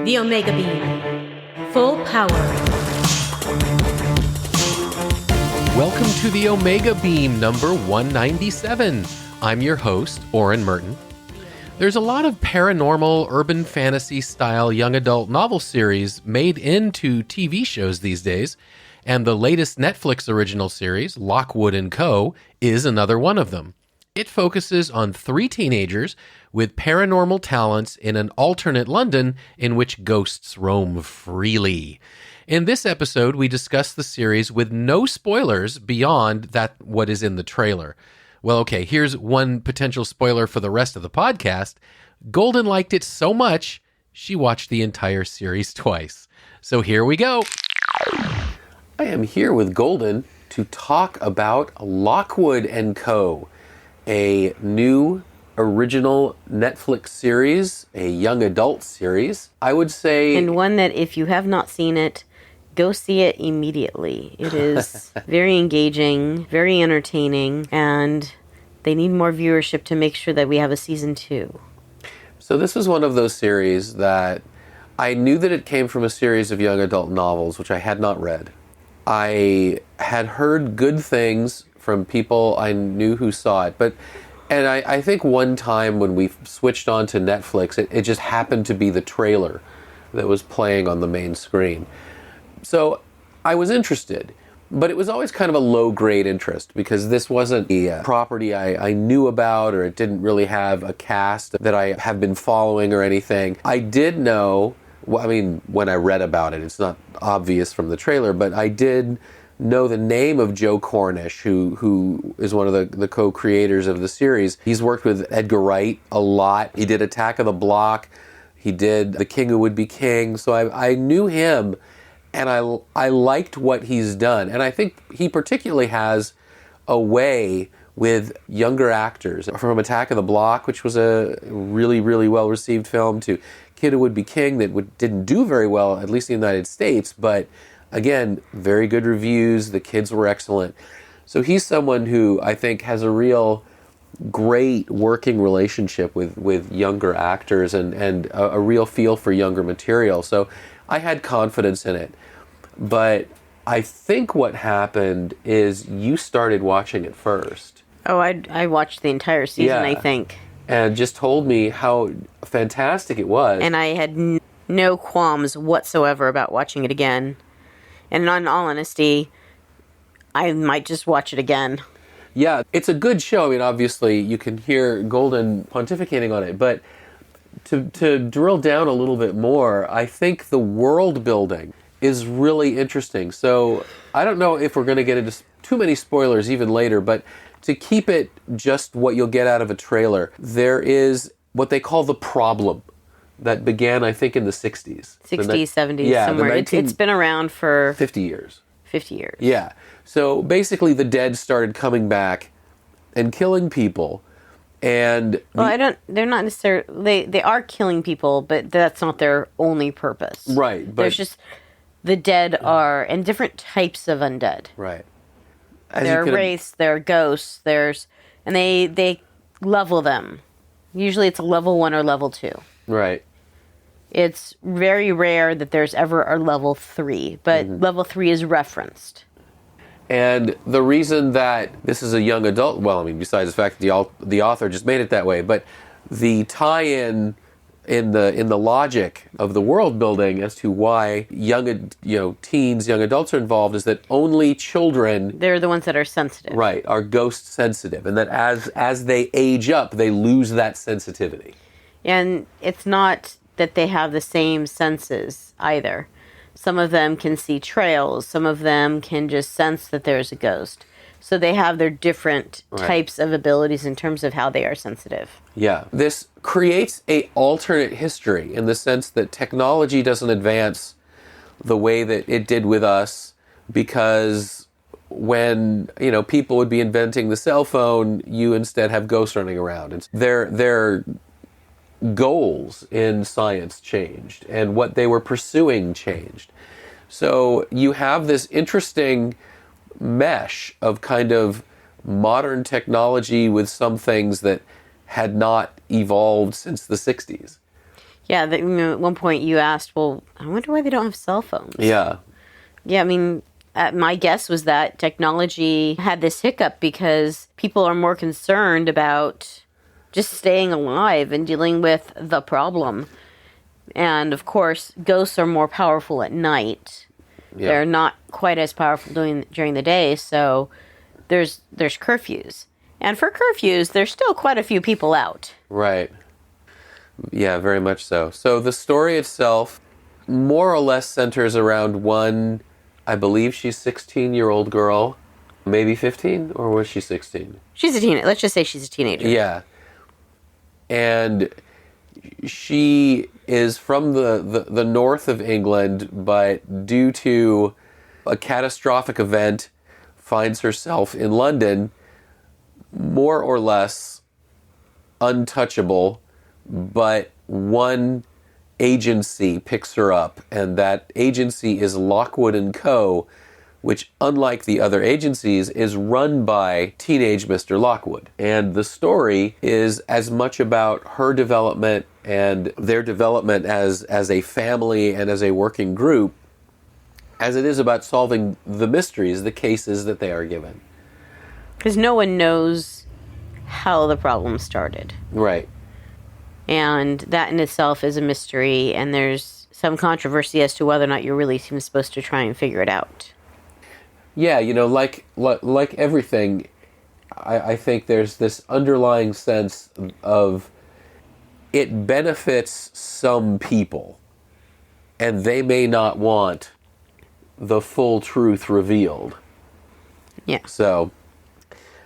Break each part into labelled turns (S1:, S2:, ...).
S1: The Omega Beam. Full power.
S2: Welcome to the Omega Beam number 197. I'm your host, Oren Merton. There's a lot of paranormal, urban fantasy style young adult novel series made into TV shows these days, and the latest Netflix original series, Lockwood Co, is another one of them. It focuses on three teenagers with paranormal talents in an alternate London in which ghosts roam freely. In this episode, we discuss the series with no spoilers beyond that what is in the trailer. Well, okay, here's one potential spoiler for the rest of the podcast. Golden liked it so much, she watched the entire series twice. So here we go. I am here with Golden to talk about Lockwood Co., a new original Netflix series, a young adult series. I would say...
S3: And one that if you have not seen it, go see it immediately. It is very engaging, very entertaining, and they need more viewership to make sure that we have a season 2.
S2: So this was one of those series that I knew that it came from a series of young adult novels, which I had not read. I had heard good things from people I knew who saw it, and I think one time when we switched on to Netflix, it just happened to be the trailer that was playing on the main screen. So I was interested, but it was always kind of a low-grade interest because this wasn't a property I knew about, or it didn't really have a cast that I have been following or anything. I did know, well, I mean, when I read about it, it's not obvious from the trailer, but I did know the name of Joe Cornish, who is one of the co-creators of the series. He's worked with Edgar Wright a lot. He did Attack of the Block. He did The King Who Would Be King. So I knew him, and I liked what he's done. And I think he particularly has a way with younger actors. From Attack of the Block, which was a really, really well-received film, to Kid Who Would Be King that didn't do very well, at least in the United States, but again, very good reviews. The kids were excellent. So he's someone who I think has a real great working relationship with younger actors and a real feel for younger material. So I had confidence in it. But I think what happened is you started watching it first.
S3: Oh, I watched the entire season, I think.
S2: And just told me how fantastic it was.
S3: And I had no qualms whatsoever about watching it again. And in all honesty, I might just watch it again.
S2: Yeah, it's a good show. I mean, obviously, you can hear Golden pontificating on it. But to drill down a little bit more, I think the world building is really interesting. So I don't know if we're going to get into too many spoilers even later, but to keep it just what you'll get out of a trailer, there is what they call the problem that began, I think, in the 60s.
S3: 60s, 70s, somewhere. It's been around for
S2: 50 years.
S3: 50 years.
S2: Yeah. So basically the dead started coming back and killing people. And
S3: well, they're not necessarily, they are killing people, but that's not their only purpose.
S2: Right. But
S3: there's just, the dead are, and different types of undead.
S2: Right.
S3: There are wraiths, there are ghosts, and they level them. Usually it's a level 1 or level 2.
S2: Right.
S3: It's very rare that there's ever a level 3, but level 3 is referenced.
S2: And the reason that this is a young adult, well, I mean, besides the fact that the author just made it that way, but the tie-in in the logic of the world building as to why teens, young adults are involved is that only children,
S3: they're the ones that are sensitive.
S2: Right, are ghost sensitive, and that as they age up, they lose that sensitivity.
S3: And it's not that they have the same senses either. Some of them can see trails. Some of them can just sense that there's a ghost. So they have their different types of abilities in terms of how they are sensitive.
S2: Yeah. This creates an alternate history in the sense that technology doesn't advance the way that it did with us, because when, people would be inventing the cell phone, you instead have ghosts running around. And their goals in science changed, and what they were pursuing changed. So you have this interesting mesh of kind of modern technology with some things that had not evolved since the 60s.
S3: Yeah, at one point you asked, well, I wonder why they don't have cell phones.
S2: Yeah.
S3: Yeah, I mean, my guess was that technology had this hiccup because people are more concerned about just staying alive and dealing with the problem. And of course, ghosts are more powerful at night.
S2: Yeah.
S3: They're not quite as powerful during the day, so there's curfews. And for curfews, there's still quite a few people out.
S2: Right. Yeah, very much so. So the story itself more or less centers around one, I believe she's 16-year-old girl, maybe 15, or was she 16?
S3: She's a teenager. Let's just say she's a teenager.
S2: Yeah. And she is from the north of England, but due to a catastrophic event, finds herself in London, more or less untouchable, but one agency picks her up, and that agency is Lockwood Co., which, unlike the other agencies, is run by teenage Mr. Lockwood. And the story is as much about her development and their development as a family and as a working group as it is about solving the mysteries, the cases that they are given.
S3: Because no one knows how the problem started.
S2: Right.
S3: And that in itself is a mystery, and there's some controversy as to whether or not you're really even supposed to try and figure it out.
S2: Yeah, like everything, I think there's this underlying sense of it benefits some people, and they may not want the full truth revealed.
S3: Yeah.
S2: So,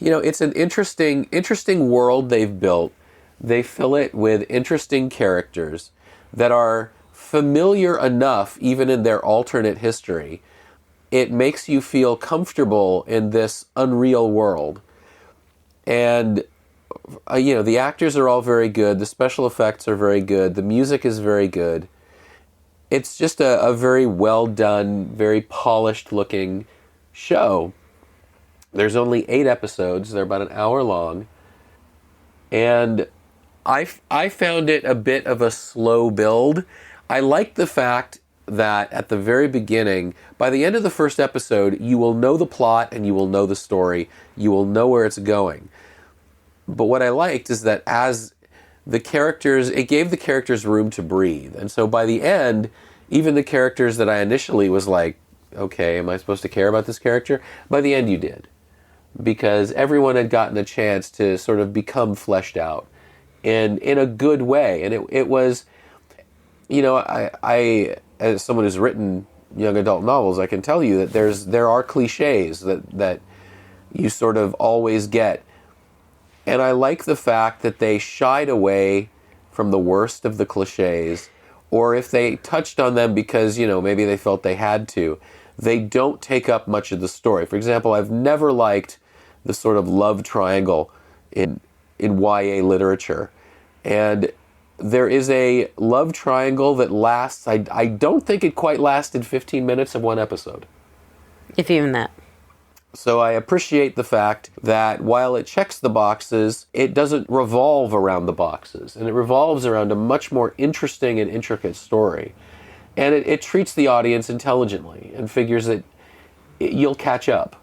S2: it's an interesting world they've built. They fill it with interesting characters that are familiar enough, even in their alternate history. It makes you feel comfortable in this unreal world. And, the actors are all very good. The special effects are very good. The music is very good. It's just a very well done, very polished looking show. There's only 8 episodes. They're about an hour long. And I found it a bit of a slow build. I liked the fact that at the very beginning, by the end of the first episode, you will know the plot and you will know the story. You will know where it's going. But what I liked is that as the characters, it gave the characters room to breathe. And so by the end, even the characters that I initially was like, okay, am I supposed to care about this character? By the end you did. Because everyone had gotten a chance to sort of become fleshed out in a good way. And it was, I as someone who's written young adult novels, I can tell you that there are cliches that you sort of always get. And I like the fact that they shied away from the worst of the cliches, or if they touched on them because, maybe they felt they had to, they don't take up much of the story. For example, I've never liked the sort of love triangle in YA literature. And there is a love triangle that lasts, I don't think it quite lasted 15 minutes of one episode.
S3: If even that.
S2: So I appreciate the fact that while it checks the boxes, it doesn't revolve around the boxes. And it revolves around a much more interesting and intricate story. And it treats the audience intelligently and figures that you'll catch up.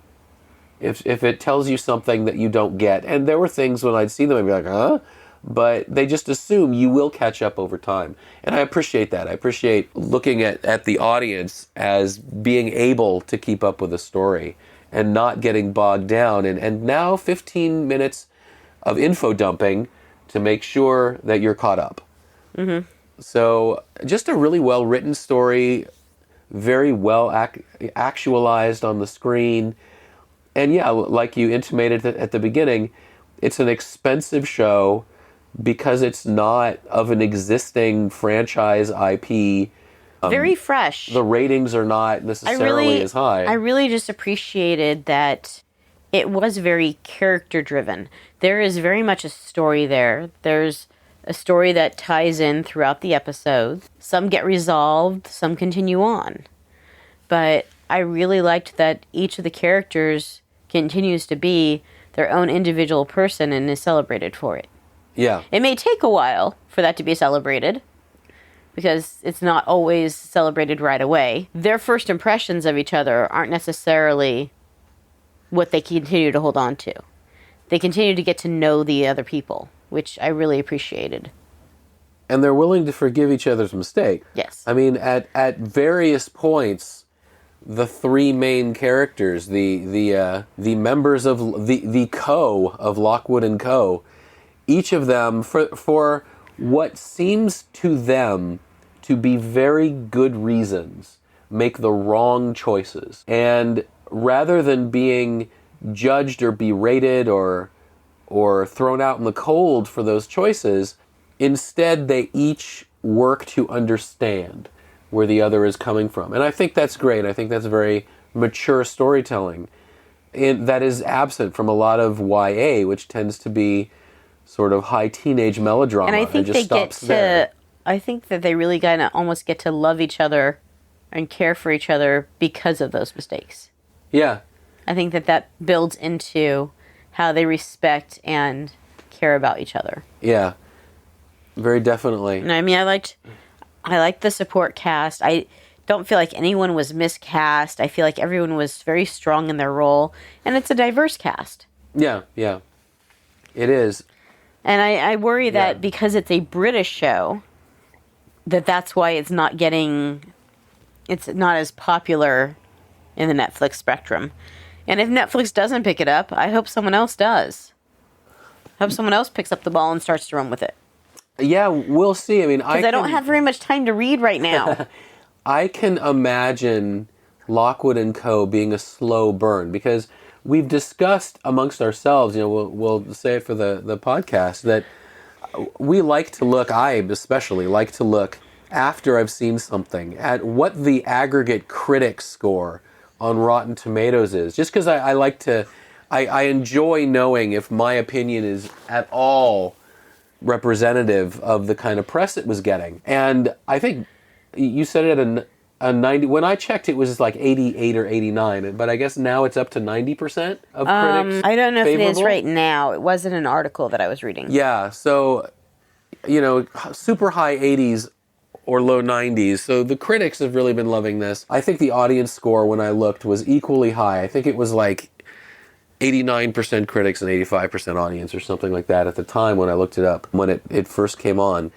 S2: If it tells you something that you don't get. And there were things when I'd see them, I'd be like, huh? But they just assume you will catch up over time. And I appreciate that. I appreciate looking at the audience as being able to keep up with the story and not getting bogged down. And now 15 minutes of info dumping to make sure that you're caught up. Mm-hmm. So just a really well-written story, very well actualized on the screen. And yeah, like you intimated at the beginning, it's an expensive show because it's not of an existing franchise IP.
S3: Very fresh.
S2: The ratings are not necessarily as high.
S3: I really just appreciated that it was very character driven. There is very much a story there. There's a story that ties in throughout the episodes. Some get resolved, some continue on. But I really liked that each of the characters continues to be their own individual person and is celebrated for it.
S2: Yeah.
S3: It may take a while for that to be celebrated, because it's not always celebrated right away. Their first impressions of each other aren't necessarily what they continue to hold on to. They continue to get to know the other people, which I really appreciated.
S2: And they're willing to forgive each other's mistake.
S3: Yes.
S2: I mean, at various points, the three main characters, the members of the Co of Lockwood Co, each of them, for what seems to them to be very good reasons, make the wrong choices. And rather than being judged or berated or thrown out in the cold for those choices, instead they each work to understand where the other is coming from. And I think that's great. I think that's very mature storytelling. And that is absent from a lot of YA, which tends to be sort of high teenage melodrama.
S3: And I think
S2: just stops there.
S3: I think that they really kind of almost get to love each other and care for each other because of those mistakes.
S2: Yeah.
S3: I think that builds into how they respect and care about each other.
S2: Yeah. Very definitely.
S3: And I mean, I liked the support cast. I don't feel like anyone was miscast. I feel like everyone was very strong in their role, and it's a diverse cast.
S2: Yeah, yeah. It is.
S3: And I worry that because it's a British show, that's why it's not as popular in the Netflix spectrum. And if Netflix doesn't pick it up, I hope someone else does. I hope someone else picks up the ball and starts to run with it.
S2: Yeah, we'll see. I mean,
S3: because I don't have very much time to read right now.
S2: I can imagine Lockwood Co. being a slow burn, because we've discussed amongst ourselves, we'll say it for the podcast, that we like to look, I especially like to look after I've seen something at what the aggregate critic score on Rotten Tomatoes is. Just because I enjoy knowing if my opinion is at all representative of the kind of press it was getting. And I think you said it at a 90. When I checked, it was like 88 or 89, but I guess now it's up to 90% of critics.
S3: I don't know
S2: favorable.
S3: If it is right now. It wasn't an article that I was reading.
S2: Yeah, so super high 80s or low 90s. So the critics have really been loving this. I think the audience score when I looked was equally high. I think it was like 89% critics and 85% audience or something like that at the time when I looked it up, when it first came on.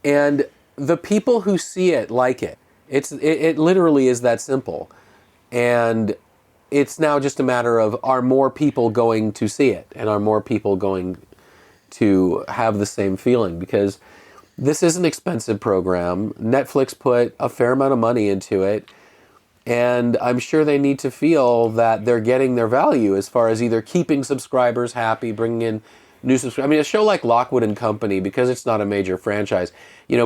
S2: And the people who see it like it. It literally is that simple. And it's now just a matter of, are more people going to see it? And are more people going to have the same feeling? Because this is an expensive program. Netflix put a fair amount of money into it. And I'm sure they need to feel that they're getting their value as far as either keeping subscribers happy, bringing in new subscribers. I mean, a show like Lockwood Company, because it's not a major franchise,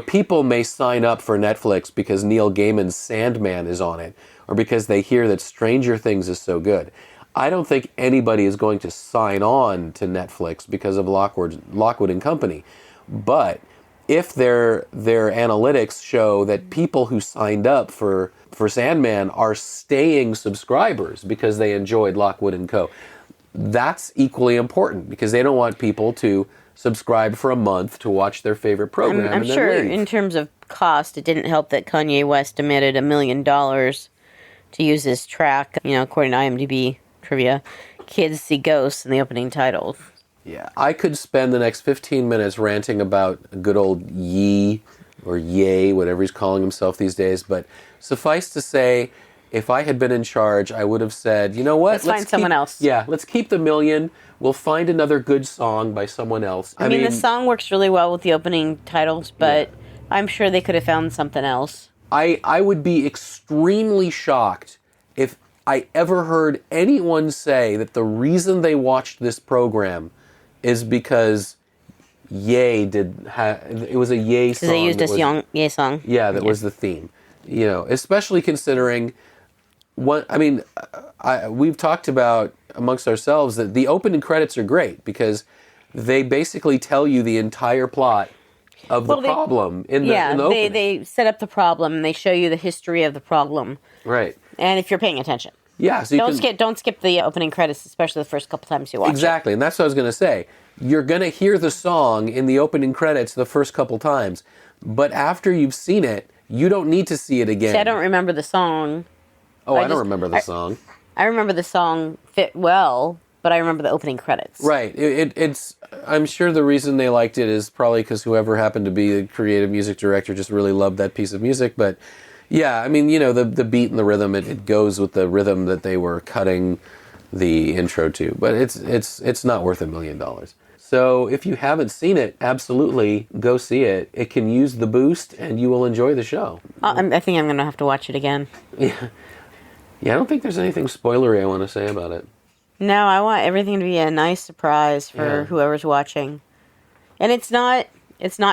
S2: people may sign up for Netflix because Neil Gaiman's Sandman is on it, or because they hear that Stranger Things is so good. I don't think anybody is going to sign on to Netflix because of Lockwood Company. But if their analytics show that people who signed up for Sandman are staying subscribers because they enjoyed Lockwood Co., that's equally important, because they don't want people to subscribe for a month to watch their favorite program.
S3: I'm
S2: and then
S3: sure
S2: leave.
S3: In terms of cost, it didn't help that Kanye West emitted $1 million to use his track. According to IMDb trivia, kids see ghosts in the opening title.
S2: Yeah, I could spend the next 15 minutes ranting about good old Ye, or Ye, whatever he's calling himself these days, but suffice to say, if I had been in charge, I would have said, you know what?
S3: Let's find someone else.
S2: Yeah, let's keep the $1 million. We'll find another good song by someone else.
S3: I mean, the song works really well with the opening titles, but I'm sure they could have found something else.
S2: I would be extremely shocked if I ever heard anyone say that the reason they watched this program is because Ye it was a Ye song.
S3: Because they used a Ye song.
S2: Yeah, that was the theme. Especially considering we've talked about amongst ourselves that the opening credits are great because they basically tell you the entire plot of the problem in the opening.
S3: They set up the problem and they show you the history of the problem.
S2: Right.
S3: And if you're paying attention.
S2: Yeah, so
S3: don't skip the opening credits, especially the first couple times you watch
S2: Exactly, and that's what I was going to say. You're going to hear the song in the opening credits the first couple times, But after you've seen it, you don't need to see it again.
S3: See, I don't remember the song.
S2: Oh, I don't remember the song.
S3: I remember the song fit well, but I remember the opening credits.
S2: Right. It's. I'm sure the reason they liked it is probably because whoever happened to be the creative music director just really loved that piece of music. But yeah, I mean, you know, the beat and the rhythm, it goes with the rhythm that they were cutting the intro to. But it's not worth $1 million. So if you haven't seen it, absolutely go see it. It can use the boost, and you will enjoy the show.
S3: I think I'm going to have to watch it again.
S2: Yeah, I don't think there's anything spoilery I want to say about it.
S3: No, I want everything to be a nice surprise for whoever's watching. And it's not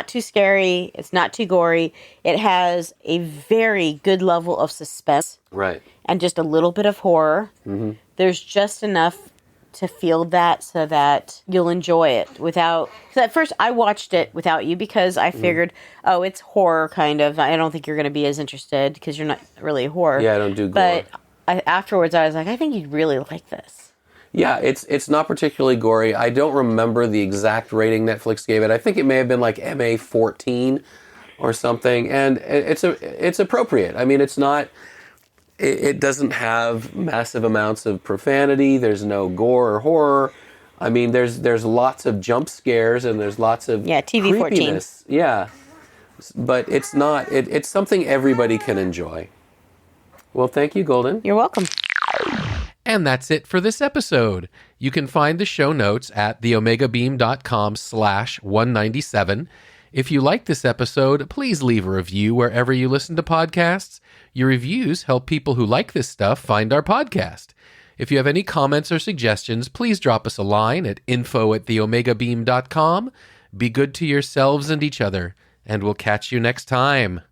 S3: too scary. It's not too gory. It has a very good level of suspense.
S2: Right.
S3: And just a little bit of horror. Mm-hmm. There's just enough to feel that so that you'll enjoy it without... So at first, I watched it without you because I figured, oh, it's horror, kind of. I don't think you're going to be as interested because you're not really a horror.
S2: Yeah, I don't do gore.
S3: But afterwards, I was like, I think you'd really like this.
S2: Yeah, it's not particularly gory. I don't remember the exact rating Netflix gave it. I think it may have been like MA-14 or something, and it's appropriate. I mean, it's not... It doesn't have massive amounts of profanity. There's no gore or horror. I mean, there's lots of jump scares and there's lots of
S3: TV-14.
S2: creepiness. Yeah, but it's not. It's something everybody can enjoy. Well, thank you, Golden.
S3: You're welcome.
S4: And that's it for this episode. You can find the show notes at theomegabeam.com/197. If you like this episode, please leave a review wherever you listen to podcasts. Your reviews help people who like this stuff find our podcast. If you have any comments or suggestions, please drop us a line at info@theomegabeam.com. Be good to yourselves and each other, and we'll catch you next time.